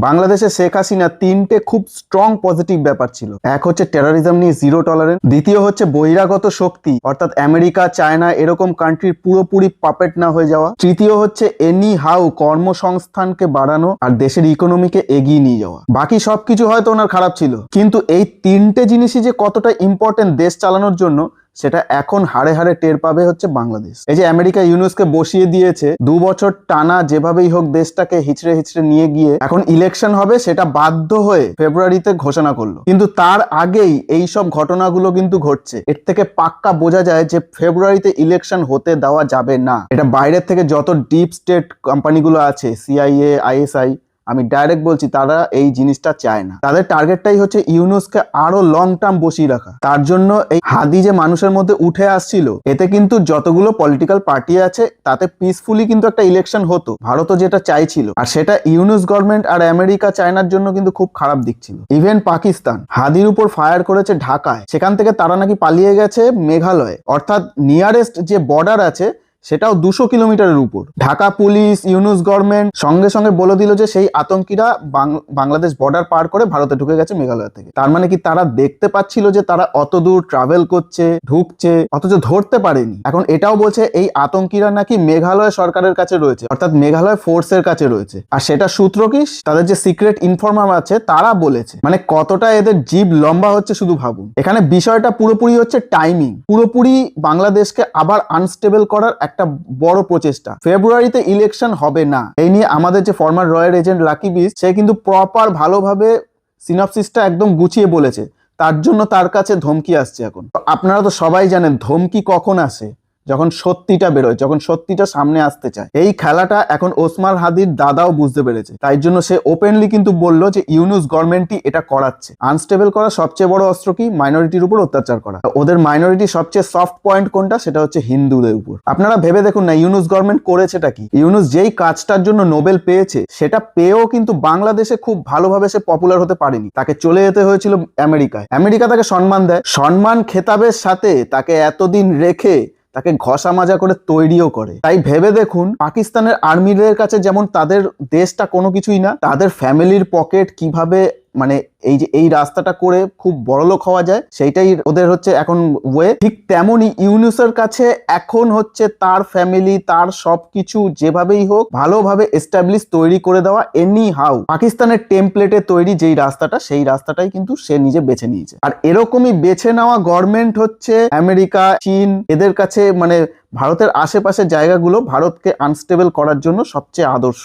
বাংলাদেশে শেখ হাসিনা তিনটে খুব স্ট্রং পজিটিভ ব্যাপার ছিল। এক হচ্ছে টেরোরিজম নিয়ে জিরো টলারেন্স, দ্বিতীয় হচ্ছে বহিরাগত শক্তি অর্থাৎ আমেরিকা, চায়না এরকম কান্ট্রির পুরোপুরি পাপেট না হয়ে যাওয়া, তৃতীয় হচ্ছে এনি হাউ কর্মসংস্থানকে বাড়ানো আর দেশের ইকোনমিকে এগিয়ে নিয়ে যাওয়া। বাকি সবকিছু হয়তো ওনার খারাপ ছিল, কিন্তু এই তিনটে জিনিসই যে কতটা ইম্পর্টেন্ট দেশ চালানোর জন্য সেটা এখন হাড়ে হাড়ে টের পাবে হচ্ছে বাংলাদেশ। এই যে আমেরিকা ইউনুসকে বসিয়ে দিয়েছে 2 বছর টানা, যেভাবেই হোক দেশটাকে হিচড়ে হিচড়ে নিয়ে গিয়ে এখন ইলেকশন হবে সেটা বাধ্য হয়ে ফেব্রুয়ারিতে ঘোষণা করলো। কিন্তু তার আগেই এই সব ঘটনাগুলো কিন্তু ঘটছে। এর থেকে পাক্কা বোঝা যায় যে ফেব্রুয়ারিতে ইলেকশন হতে দেওয়া যাবে না। এটা বাইরের থেকে যত ডিপ স্টেট কোম্পানিগুলো আছে, সিআইএ, আইএসআই, আমি ডাইরেক্ট বলছি তারা এই জিনিসটা চায় না। তাদের টার্গেটটাই হচ্ছে ইউনুসকে আরো লং টার্ম বসিয়ে রাখা। তার জন্য এই হাদি যে মানুষের মধ্যে উঠে আসছিল, এতে কিন্তু যতগুলো পলিটিক্যাল পার্টি আছে তাতে পিসফুলি কিন্তু একটা ইলেকশন হতো, ভারতও যেটা চাইছিল। আর সেটা ইউনুস গভর্নমেন্ট আর আমেরিকা, চায়নার জন্য কিন্তু খুব খারাপ দিক ছিল। ইভেন পাকিস্তান হাদির উপর ফায়ার করেছে ঢাকায়, সেখান থেকে তারা নাকি পালিয়ে গেছে মেঘালয়, অর্থাৎ নিয়ারেস্ট যে বর্ডার আছে সেটাও 200 কিলোমিটারের উপর। ঢাকা পুলিশ, ইউনুস গভর্নমেন্ট সঙ্গে সঙ্গে বলে দিল যে সেই আতঙ্কিরা বাংলাদেশ বর্ডার পার করে ভারতে ঢুকে গেছে মেঘালয় থেকে। তার মানে কি তারা দেখতে পাচ্ছিল যে তারা অত দূর ট্রাভেল করছে, ঢুকছে, অথচ ধরতে পারেনি। এখন এটাও বলছে এই আতঙ্কিরা নাকি মেঘালয় সরকারের কাছে রয়েছে, অর্থাৎ মেঘালয় ফোর্সের কাছে রয়েছে। আর সেটা সূত্র কি, তাদের যে সিক্রেট ইনফরমার আছে তারা বলেছে। মানে কতটা এদের জিভ লম্বা হচ্ছে শুধু ভাবুন। এখানে বিষয়টা পুরোপুরি হচ্ছে টাইমিং, পুরোপুরি বাংলাদেশকে আবার আনস্টেবল করার একটা বড় প্রচেষ্টা। ফেব্রুয়ারিতে ইলেকশন হবে না, এই নিয়ে আমাদের যে ফর্মার রয়্যাল এজেন্ট লাকি বিস, সে কিন্তু প্রপার ভালোভাবে সিনপসিসটা একদম গুছিয়ে বলেছে। তার জন্য তার কাছে ধমকি আসছে এখন। আপনারা তো সবাই জানেন ধমকি কখন আসে, যখন সত্যিটা বেরোয়, যখন সত্যিটা সামনে আসতে চায়। এই খেলাটা এখন ওসমান হাদির দাদাও বুঝতে পেরেছে। তাই জন্য সে ওপেনলি কিন্তু বললো যে ইউনুস গভর্নমেন্টই এটা করাচ্ছে। আনস্টেবল করা সবচেয়ে বড় অস্ত্র কি? মাইনরিটির উপর অত্যাচার করা। ওদের মাইনরিটি সবচেয়ে সফট পয়েন্ট কোনটা? সেটা হচ্ছে হিন্দুদের উপর। আপনারা ভেবে দেখুন না ইউনুস গভর্নমেন্ট করেছেটা কি। ইউনুস যেই কাজটার জন্য নোবেল পেয়েছে সেটা পেয়েও কিন্তু বাংলাদেশে খুব ভালোভাবে সে পপুলার হতে পারেনি। তাকে চলে যেতে হয়েছিল আমেরিকায়। আমেরিকা তাকে সম্মান দেয়, সম্মান খেতাবের সাথে তাকে এতদিন রেখে তাকে ঘষা মাজা করে তৈরিও করে। তাই ভেবে দেখুন পাকিস্তানের আর্মিদের কাছে যেমন তাদের দেশটা কোনো কিছুই না, তাদের ফ্যামিলির পকেট কিভাবে, মানে এই যে এই রাস্তাটা করে খুব বড়লোক হওয়া যায় সেইটাই ওদের হচ্ছে এখন ওয়ে। ঠিক তেমনই ইউনুসের কাছে এখন হচ্ছে তার ফ্যামিলি, তার সবকিছু যেভাবেই হোক ভালোভাবে এস্টাবলিশ তৈরি করে দেওয়া। এনি হাউ পাকিস্তানের টেমপ্লেটে তৈরি যেই রাস্তাটা, সেই রাস্তাটাই কিন্তু সে নিজে বেছে নিয়েছে। আর এরকমই বেছে নেওয়া গভর্নমেন্ট হচ্ছে আমেরিকা, চীন, এদের কাছে মানে ভারতের আশেপাশের জায়গাগুলো ভারতকে আনস্টেবল করার জন্য সবচেয়ে আদর্শ।